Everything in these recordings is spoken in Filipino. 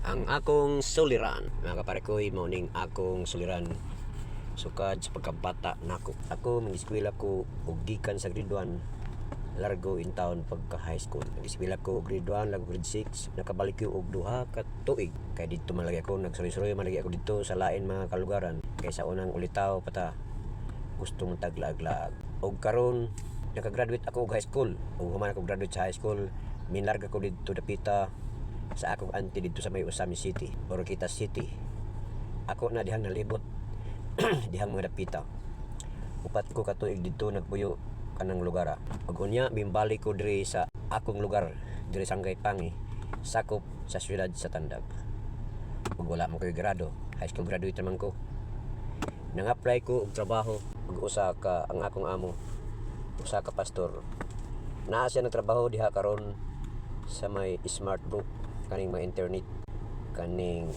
Ang akong suliran, mga kaparikoy, morning akong suliran sukad sa pagkabata nako. Ako mag-eskwela ko og gikan sa grade 1 largo in town pagka high school. Nag-eskwela ko og grade 1 largo grade 6, nakabalik ko og duha ka tuig. Kay dito malagi ako nagsuroy-suroy malagi ako dito sa lain mga kalugaran. Kay sa unang ulitaw pata gustong taglaag-laag. Og karon nakagraduate ako og high school. Og human ako graduate sa high school, minlarga ko dito dapita sa akong auntie dito sa may Usami City, Oroquieta City. Ako na dihang nalibot dihang mga dapita. Upat ko katuig dito nagpuyo kanang lugar. Ug unya bimbalik ko diri sa akong lugar, diri sa Sangay Pangi, sakop sa siyudad sa Tandag. Ug wala man ko grado, high school graduate naman ko. Nang-apply ko og trabaho ug usa ka ang akong amo, usa ka pastor. Naa siya nagtrabaho diha karon sa may Smart Group, kaning mga internet, kaning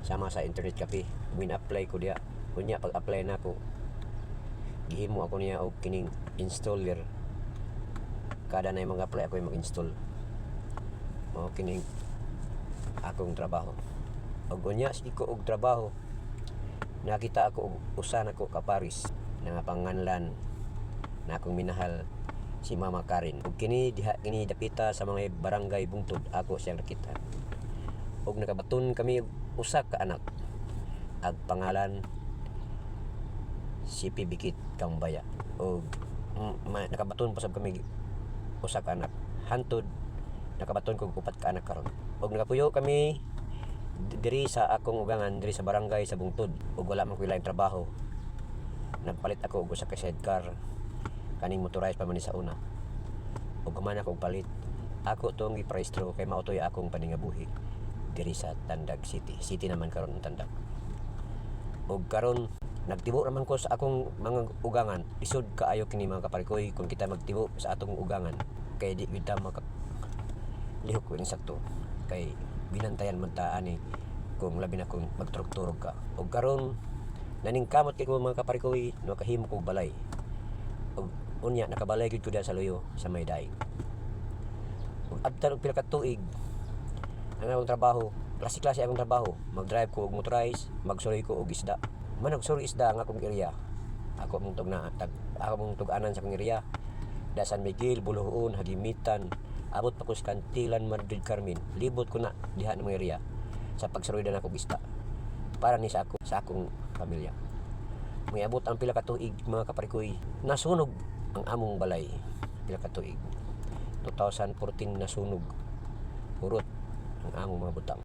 sama sa internet cafe. Min-apply ko diha. Kunya pag-apply nako, gihimo ako niya og kining installer. Kada na mag-apply ako mag-install. Mao kining akong trabaho. Ug unya sige ko og trabaho, nakita ako og usa nako ka Paris nga panganlan na akong minahal, si Mama Karen. Ug kini diha kini dapita sa mga barangay Bungtod ako siyang nakita. Ug nakabaton kami usa ka anak. Ag pangalan si Pibikit Kambaya. Ug nakabaton pa sab kami usa ka anak. Hantod nakabaton ko upat ka anak karon. Ug nagapuyo kami diri sa akong ugangan diri sa barangay sa Bungtod. Ug wala man ko laing trabaho. Nagpalit ako og usa ka sidecar, kaning motorized pa man sa una. Ug human ako palit, ako tong giprestro kay mautoy akong paningabuhi diri sa Tandag City. City naman karon ang Tandag. Ug karon nagtibo naman ko sa akong mga ugangan. Isod kaayo kini mga kaparikoy kung kita magtibo sa atong ugangan, kay di kita lihok ko ni sakto. Kay binantayan man ta ani kung labi na kung magturog-turog ka. Ug karon naningkamot kay ko mga kaparikoy, nakahimo kog balay. Ug unya nakabalay gid ko diha sa Loyo sa may daig. Ug after og pila ka tuig ang akong trabaho, klase-klase akong trabaho. Mag-drive ko og motorize, magsuroy ko og isda. Managsuroy isda ang akong area. Ako mong tug-anan sa akong area. Da San Miguel, Buluhon, Hagimitan, abot pa ko sa Kantilan, Madrid, Carmen. Libot ko na diha ng mga area sa pagsuroy na akong isda para ni sa akong pamilya. May abot ang pila ka tuig mga kaparikoy, nasunog ang among balay. Pila ka tuig, 2014 nasunog hurot ang among mga butang.